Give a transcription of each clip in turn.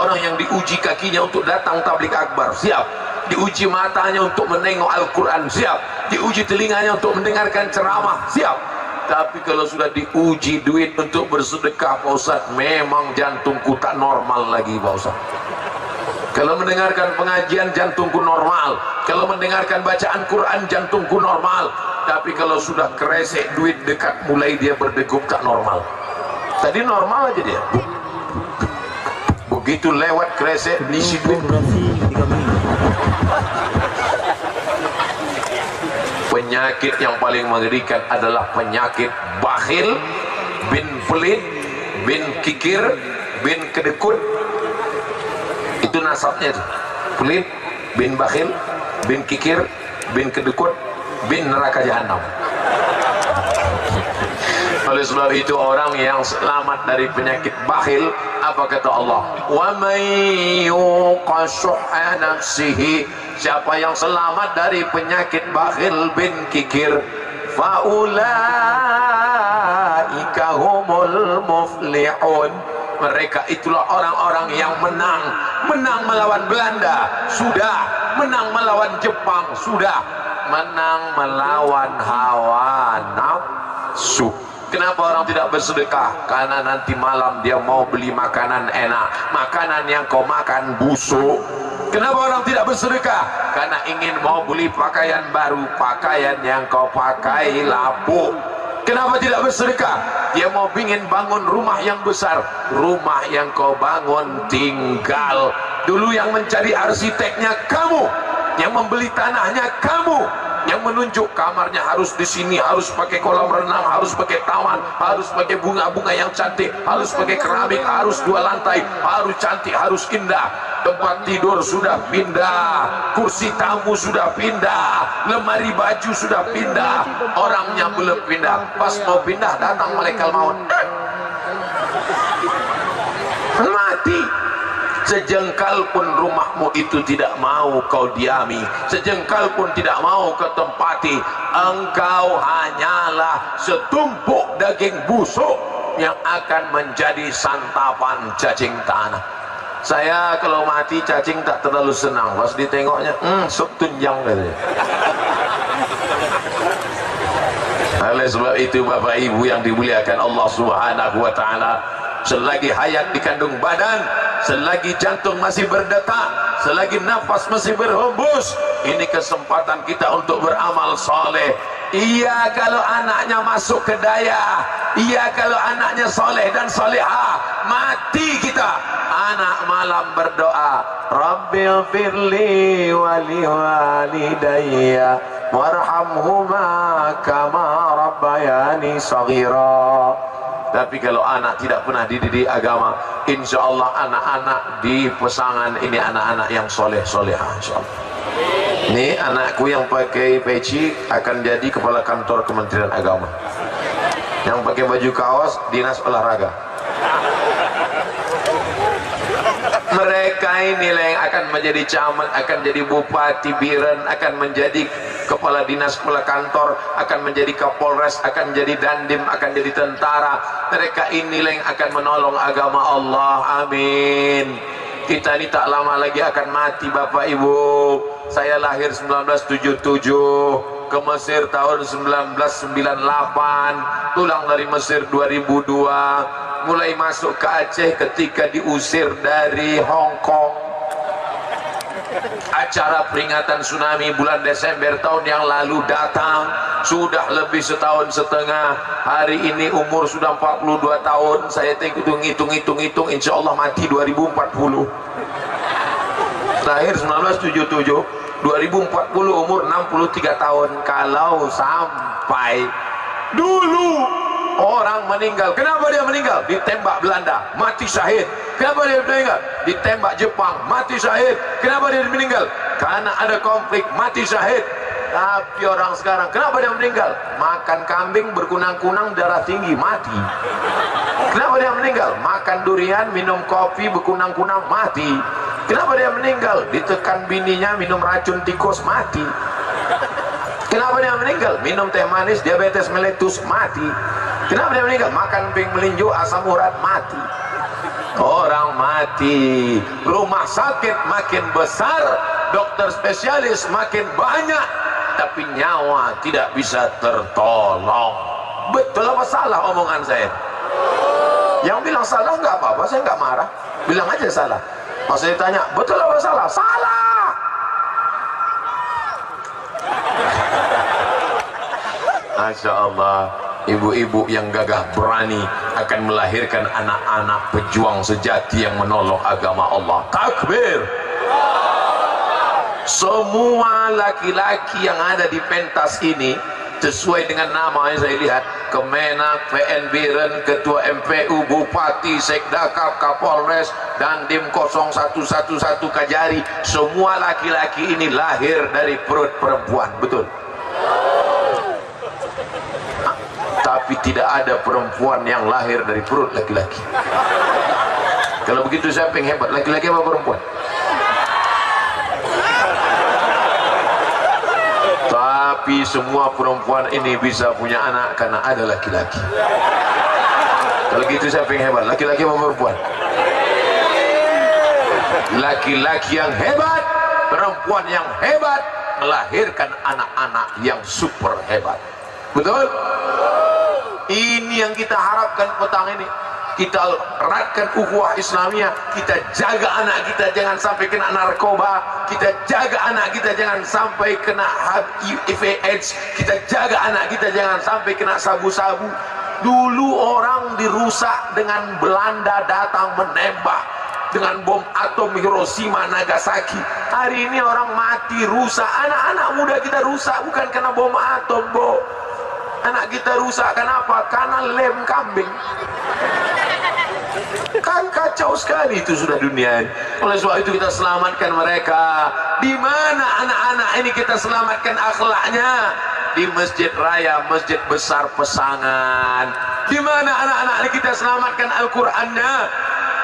Orang yang diuji kakinya untuk datang tablik akbar, siap. Diuji matanya untuk menengok Al-Quran, siap. Diuji telinganya untuk mendengarkan ceramah, siap. Tapi kalau sudah diuji duit untuk bersedekah, Pak Ustaz, memang jantungku tak normal lagi, Pak Ustaz. Kalau mendengarkan pengajian, jantungku normal. Kalau mendengarkan bacaan Quran, jantungku normal. Tapi kalau sudah kresek duit dekat, mulai dia berdegup, tak normal. Tadi normal aja dia. Begitu lewat kresek, isi duit. Penyakit yang paling mengerikan adalah penyakit bakhil, bin pelit, bin kikir, bin kedekut. Itu nasabnya itu. Pelit, bin bakhil, bin kikir, bin kedekut, bin neraka jahanam. Oleh sebab itu orang yang selamat dari penyakit bakhil, apa kata Allah? Wa may yuqa shuhha nafsihi, siapa yang selamat dari penyakit bakhil bin kikir, fa ulaika humul muflihun, mereka itulah orang-orang yang menang. Menang melawan Belanda, sudah. Menang melawan Jepang, sudah. Menang melawan hawa nafsu. Kenapa orang tidak bersedekah? Karena nanti malam dia mau beli makanan enak, makanan yang kau makan busuk. Kenapa orang tidak bersedekah? Karena ingin mau beli pakaian baru, pakaian yang kau pakai lapuk. Kenapa tidak bersedekah? Dia mau ingin bangun rumah yang besar, rumah yang kau bangun tinggal. Dulu yang mencari arsiteknya kamu, yang membeli tanahnya kamu, yang menunjuk kamarnya harus di sini, harus pakai kolam renang, harus pakai taman, harus pakai bunga-bunga yang cantik, harus pakai keramik, harus 2 lantai, harus cantik, harus indah. Tempat tidur sudah pindah, kursi tamu sudah pindah, lemari baju sudah pindah, orangnya belum pindah. Pas mau pindah datang malaikat maut, mati. Sejengkal pun rumahmu itu tidak mau kau diami, sejengkal pun tidak mau kau tempati. Engkau hanyalah setumpuk daging busuk yang akan menjadi santapan cacing tanah. Saya kalau mati cacing tak terlalu senang, pas ditengoknya sup tunjang katanya. Oleh sebab itu Bapak Ibu yang dimuliakan Allah Subhanahu wa taala, selagi hayat di kandung badan, selagi jantung masih berdetak, selagi nafas masih berhembus, ini kesempatan kita untuk beramal soleh. Iya kalau anaknya masuk ke daya, iya kalau anaknya soleh dan solehah, mati kita. Anak malam berdoa, Rabbil firli wali walidayya warhamhuma kama rabbayani shaghira. Tapi kalau anak tidak pernah dididik agama, insya Allah anak-anak di pesangan ini anak-anak yang soleh-solehah, insya Allah. Ini anakku yang pakai peci akan jadi kepala kantor Kementerian Agama, yang pakai baju kaos dinas olahraga. Mereka ini yang akan menjadi camat, akan jadi bupati, biren, akan menjadi kepala dinas, kepala kantor, akan menjadi kapolres, akan jadi dandim, akan jadi tentara. Mereka inilah yang akan menolong agama Allah. Amin. Kita ini tak lama lagi akan mati Bapak Ibu. Saya lahir 1977, ke Mesir tahun 1998, pulang dari Mesir 2002, mulai masuk ke Aceh ketika diusir dari Hong Kong. Acara peringatan tsunami bulan Desember tahun yang lalu datang, sudah lebih setahun setengah. Hari ini umur sudah 42 tahun. Saya hitung, insya Allah mati 2040. Lahir 1977, 2040 umur 63 tahun. Kalau sampai dulu orang meninggal, kenapa dia meninggal? Ditembak Belanda, mati syahid. Kenapa dia meninggal? Ditembak Jepang, mati syahid. Kenapa dia meninggal? Karena ada konflik, mati syahid. Tapi orang sekarang, kenapa dia meninggal? Makan kambing berkunang-kunang, darah tinggi, mati. Kenapa dia meninggal? Makan durian, minum kopi berkunang-kunang, mati. Kenapa dia meninggal? Ditekan bininya, minum racun tikus, mati. Kenapa dia meninggal? Minum teh manis, diabetes meletus, mati. Kenapa dia meninggal? Makan emping melinjo, asam urat, mati. orang mati, rumah sakit makin besar, dokter spesialis makin banyak, tapi nyawa tidak bisa tertolong. Betul apa salah omongan saya? Yang bilang salah nggak apa-apa, saya nggak marah, bilang aja salah. Pas saya tanya betul apa salah? Salah. Masya Allah, ibu-ibu yang gagah berani akan melahirkan anak-anak pejuang sejati yang menolong agama Allah. Takbir. Semua laki-laki yang ada di pentas ini sesuai dengan nama yang saya lihat, Kemenak, PNBren, Ketua MPU, Bupati, Sekdakap, Kapolres, dan Dim 0111 Kajari, semua laki-laki ini lahir dari perut perempuan, betul? Tapi tidak ada perempuan yang lahir dari perut laki-laki. Kalau begitu siapa yang hebat, laki-laki apa perempuan? Tapi semua perempuan ini bisa punya anak karena ada laki-laki. Kalau gitu siapa yang hebat, laki-laki apa perempuan? Laki-laki yang hebat, perempuan yang hebat melahirkan anak-anak yang super hebat. Betul? Ini yang kita harapkan petang ini. Kita eratkan ukhuwah Islamiyah, kita jaga anak kita jangan sampai kena narkoba, kita jaga anak kita jangan sampai kena HIV AIDS, kita jaga anak kita jangan sampai kena sabu-sabu. Dulu orang dirusak dengan Belanda datang menembak dengan bom atom Hiroshima Nagasaki. Hari ini orang mati rusak, anak-anak muda kita rusak bukan karena bom atom, Bo. Anak kita rusak kenapa? Karena lem kambing. Kan kacau sekali itu sudah dunia ini. Oleh sebab itu kita selamatkan mereka. Di mana anak-anak ini kita selamatkan akhlaknya? Di masjid raya, masjid besar Pesangan. Di mana anak-anak ini kita selamatkan Al-Qur'annya?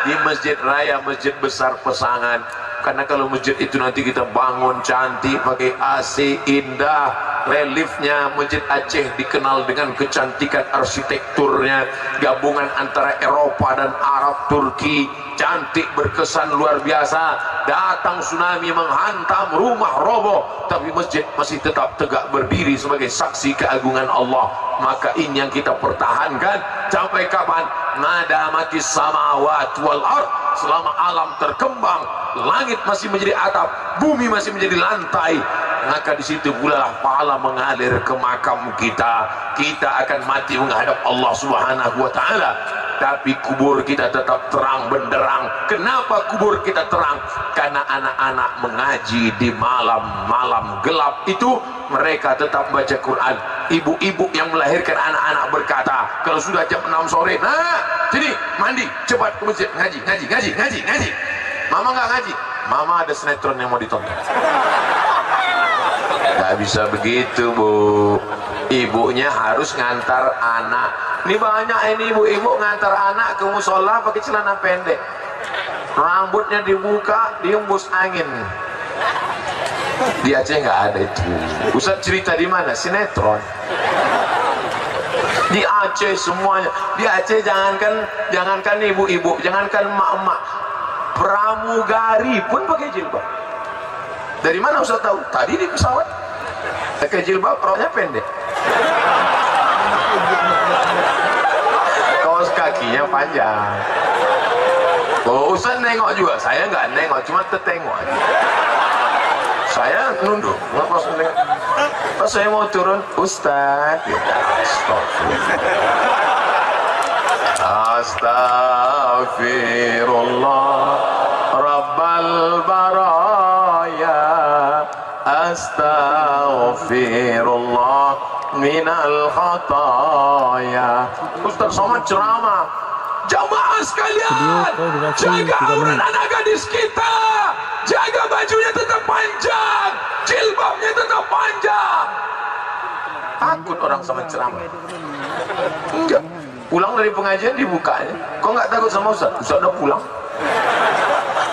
Di masjid raya, masjid besar Pesangan. Karena kalau masjid itu nanti kita bangun cantik pakai AC indah, reliefnya Masjid Aceh dikenal dengan kecantikan arsitekturnya, gabungan antara Eropa dan Arab Turki, cantik berkesan luar biasa. Datang tsunami menghantam, rumah roboh, tapi masjid masih tetap tegak berdiri sebagai saksi keagungan Allah. Maka ini yang kita pertahankan sampai kapan? Madamatis samawat wal ard, selama alam terkembang, langit masih menjadi atap, bumi masih menjadi lantai, maka di situ pula pahala mengalir ke makam kita. Kita akan mati menghadap Allah Subhanahu wa taala, tapi kubur kita tetap terang benderang. Kenapa kubur kita terang? Karena anak-anak mengaji di malam-malam gelap itu, mereka tetap baca Quran. Ibu-ibu yang melahirkan anak-anak berkata, kalau sudah jam 6 sore, nah sini mandi, cepat ke masjid, ngaji. Mama nggak ngaji, mama ada sinetron yang mau ditonton. Nggak bisa begitu, Bu. Ibunya harus ngantar anak. Ini banyak ini ibu-ibu ngantar anak ke musola pakai celana pendek, rambutnya dibuka, diembus angin. Di Aceh nggak ada itu. Ustaz cerita di mana? Sinetron. Di Aceh semuanya. Di Aceh jangankan ibu-ibu, jangankan emak-emak, pramugari pun pakai jilbab. Dari mana Ustaz tahu? Tadi di pesawat pakai jilbab, roknya pendek, kaos kakinya panjang. Oh, Ustaz nengok juga. Saya nggak nengok, cuma tertengok aja. Saya nunduk, pas saya mau turun, Ustaz, Astagfirullah Rabbal baraya, Astagfirullah minal khataya. Ustaz Somad ceramah, jamaah sekalian, jaga aurat anak gadis kita, jaga bajunya tetap panjang, jilbabnya tetap panjang. Takut orang sama ceramah? Enggak. Pulang dari pengajian dibukanya. Kok nggak takut sama Ustaz? Ustaz udah pulang.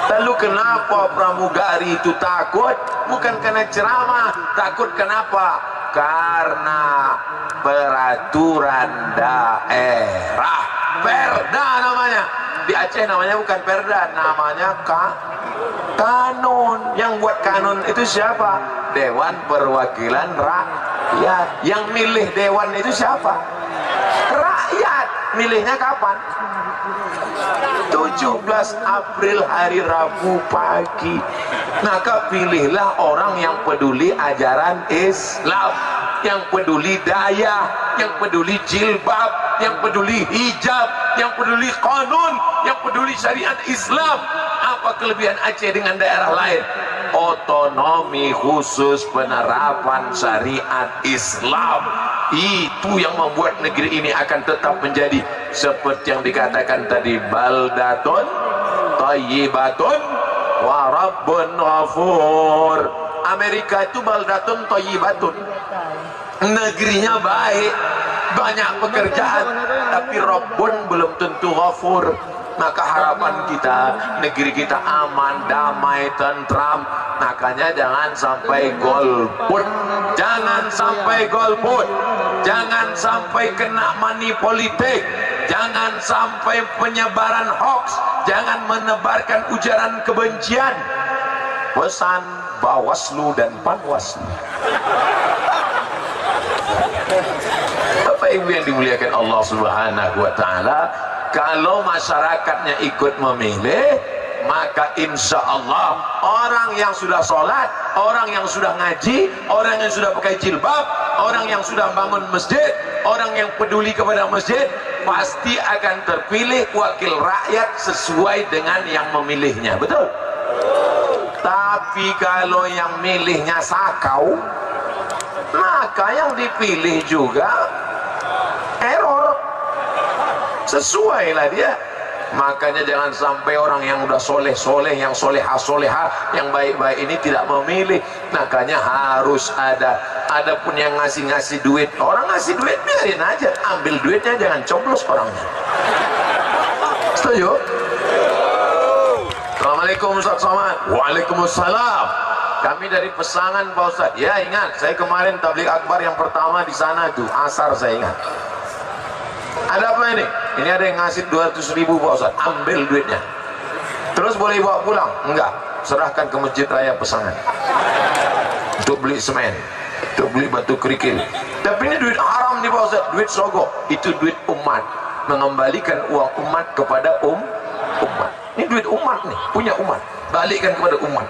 Lalu kenapa pramugari itu takut? Bukan karena ceramah. Takut kenapa? Karena peraturan daerah. Perda namanya. Di Aceh namanya bukan perda, namanya kanun. Yang buat kanun itu siapa? Dewan Perwakilan Rakyat. Yang milih dewan itu siapa? Rakyat. Milihnya kapan? 17 April hari Rabu pagi. Maka pilihlah orang yang peduli ajaran Islam, yang peduli daya, yang peduli jilbab, yang peduli hijab, yang peduli kanun, yang peduli syariat Islam. Apa kelebihan Aceh dengan daerah lain? Otonomi khusus penerapan syariat Islam. Itu yang membuat negeri ini akan tetap menjadi seperti yang dikatakan tadi, baldatun thayyibatun wa rabbun ghafur. Amerika itu baldatun thayyibatun, negerinya baik, banyak pekerjaan, tapi Rabbun belum tentu ghafur. Maka harapan kita, negeri kita aman, damai, tentram. Makanya jangan sampai golput, jangan sampai golput, jangan sampai kena money politik, jangan sampai penyebaran hoax, jangan menebarkan ujaran kebencian. Pesan Bawaslu dan Panwaslu. Bapak Ibu yang dimuliakan Allah Subhanahu wa taala, kalau masyarakatnya ikut memilih, maka insya Allah orang yang sudah sholat, orang yang sudah ngaji, orang yang sudah pakai jilbab, orang yang sudah bangun masjid, orang yang peduli kepada masjid, pasti akan terpilih wakil rakyat sesuai dengan yang memilihnya. Betul? Tapi kalau yang milihnya sakau, maka yang dipilih juga error. Sesuailah dia. Makanya jangan sampai orang yang udah soleh-soleh, yang soleha-soleha, yang baik-baik ini tidak memilih. Makanya harus ada pun yang ngasih duit. Orang ngasih duit biarin aja, ambil duitnya, jangan coblos orangnya. Setuju? Assalamualaikum Ustaz Somad. Waalaikumsalam. Kami dari Pesangan Pak Ustaz. Ya ingat, saya kemarin tabligh akbar yang pertama di sana tuh, asar saya ingat. Ada apa ini? Ini ada yang ngasih 200.000 Pak Ustaz, ambil duitnya. Terus boleh bawa pulang? Enggak, serahkan ke Masjid Raya Pesangan untuk beli semen, untuk beli batu kerikil. Tapi ini duit haram nih Pak Ustaz, duit sogok. Itu duit umat, mengembalikan uang umat kepada umat. Ini duit umat nih, punya umat, balikkan kepada umat.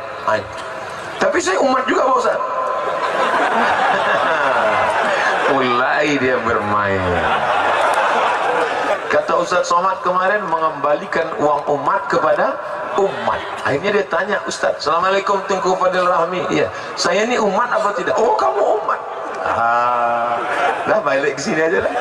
Tapi saya umat juga Pak Ustaz. Mulai dia bermain. Kata Ustaz Somad kemarin, mengembalikan uang umat kepada umat. Akhirnya dia tanya, Ustaz, Assalamualaikum Tengku Fadil Rahmi. Iya, saya ini umat apa tidak? Oh, kamu umat. Dah balik ke sini aja lah.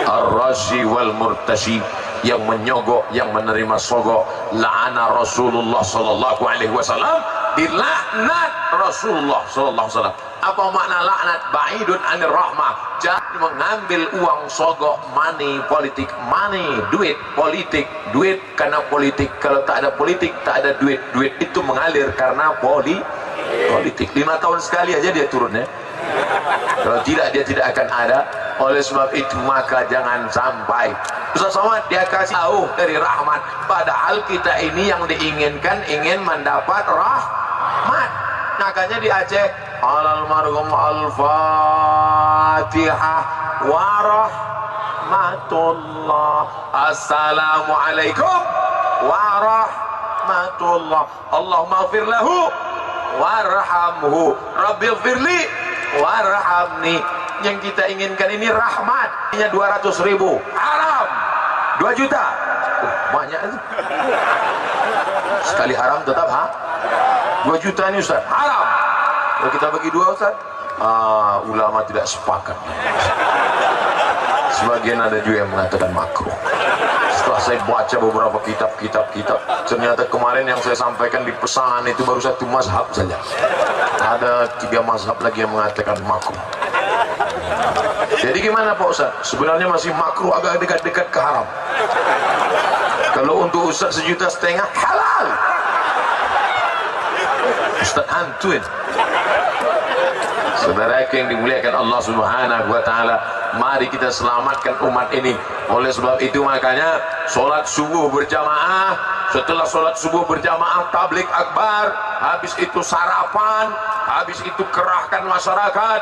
Ar-Rashi wal Murtashi, yang menyogok, yang menerima sogok. La'ana Rasulullah sallallahu alaihi wasallam, dilaknat Rasulullah sallallahu alaihi wasallam. Apa makna laknat? Ba'idun anir rahmah. Jangan mengambil uang sogok, money politik, money, duit politik, duit karena politik. Kalau tak ada politik, tak ada duit. Duit itu mengalir karena politik. 5 tahun sekali aja dia turunnya. Kalau tidak, dia tidak akan ada. Oleh sebab itu maka jangan sampai. Ustaz Somad dia kasih tahu dari rahmat. Padahal kita ini yang diinginkan, ingin mendapat rahmat. Makanya di Aceh, alal marhum al-fatihah warahmatullah. Assalamualaikum warahmatullah. Allahumma gfir lahu warhamhu rabbil firli warhamni. Yang kita inginkan ini rahmat. Ini 200.000 haram, 2 juta banyak itu. Sekali haram tetap 2 juta ini Ustaz, haram. Kalau kita bagi 2 Ustaz, ulama tidak sepakat. Sebagian ada juga yang mengatakan makruh. Setelah saya baca beberapa kitab, ternyata kemarin yang saya sampaikan di Pesangan itu baru 1 mazhab saja. Ada 3 mazhab lagi yang mengatakan makruh. Jadi gimana Pak Ustaz? Sebenarnya masih makruh, agak dekat-dekat ke haram. Kalau untuk Ustaz 1,5 juta halal. Ustaz antuin. Saudara yang dimuliakan Allah Subhanahu wa taala, Mari kita selamatkan umat ini. Oleh sebab itu makanya sholat subuh berjamaah, setelah sholat subuh berjamaah tablik akbar, habis itu sarapan, habis itu kerahkan masyarakat,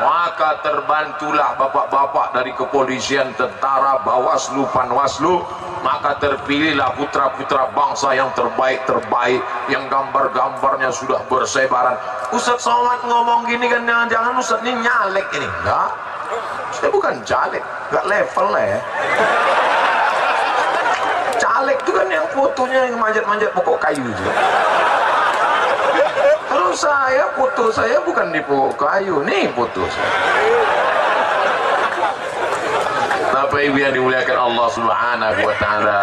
maka terbantulah bapak-bapak dari kepolisian, tentara, bawaslu, panwaslu, maka terpilihlah putra-putra bangsa yang terbaik-terbaik, yang gambar-gambarnya sudah bersebaran. Ustaz Somad ngomong gini kan, jangan-jangan Ustaz ini nyalek ini. Enggak, saya bukan caleg, enggak level lah ya. Caleg itu kan yang fotonya yang manjat-manjat pokok kayu itu. Terus foto saya bukan di pokok kayu, nih foto saya. Bapak Ibu yang dimuliakan Allah Subhanahu wa taala.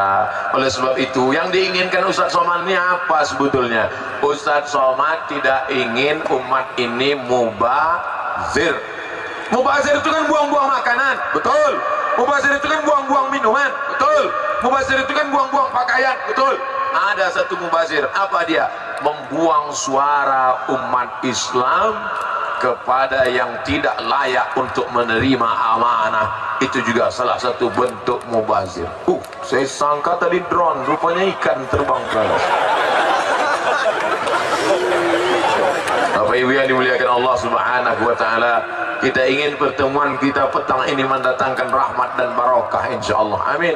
Oleh sebab itu yang diinginkan Ustaz Somad ini apa sebetulnya? Ustaz Somad tidak ingin umat ini mubazir. Mubazir itu kan buang-buang makanan, betul. Mubazir itu kan buang-buang minuman, betul. Mubazir itu kan buang-buang pakaian, betul. Ada satu mubazir, apa dia? Membuang suara umat Islam kepada yang tidak layak untuk menerima amanah. Itu juga salah satu bentuk mubazir. Saya sangka tadi drone, rupanya ikan terbang ke atas. Bapak Ibu yang dimuliakan Allah Subhanahu wa taala, kita ingin pertemuan kita petang ini mendatangkan rahmat dan barokah insyaallah. Amin.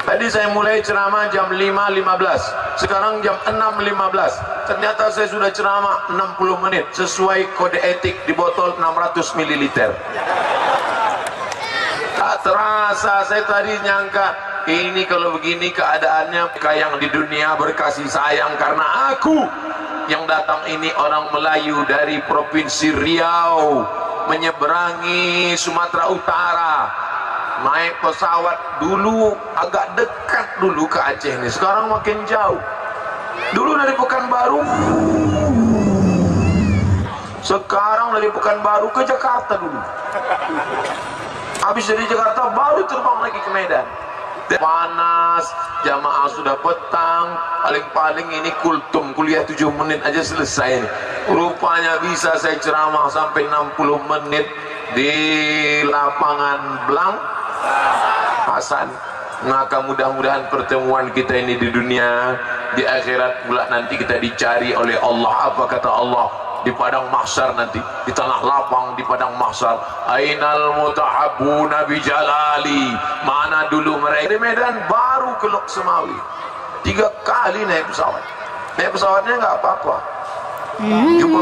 Tadi saya mulai ceramah jam 5.15, sekarang jam 6.15. Ternyata saya sudah ceramah 60 menit sesuai kode etik di botol 600 ml. Tak terasa, saya tadi nyangka ini kalau begini keadaannya kayak yang di dunia berkasih sayang, karena aku yang datang ini orang Melayu dari Provinsi Riau menyeberangi Sumatera Utara, naik pesawat. Dulu agak dekat dulu ke Aceh ini, sekarang makin jauh. Dulu dari Pekanbaru, sekarang dari Pekanbaru ke Jakarta dulu. Habis dari Jakarta baru terbang lagi ke Medan. Panas, jamaah sudah petang, paling-paling ini kultum, kuliah 7 menit aja selesai ini. Rupanya bisa saya ceramah sampai 60 menit di lapangan Blang Hasan. Maka mudah-mudahan pertemuan kita ini di dunia, di akhirat pula nanti kita dicari oleh Allah. Apa kata Allah? Di padang mahsyar nanti, di tanah lapang, di padang mahsyar, ainal mutahabbuna bijalali, mana dulu mereka di Medan baru ke Lok Semawi 3 kali naik pesawat. Naik pesawatnya nggak apa-apa, jumpa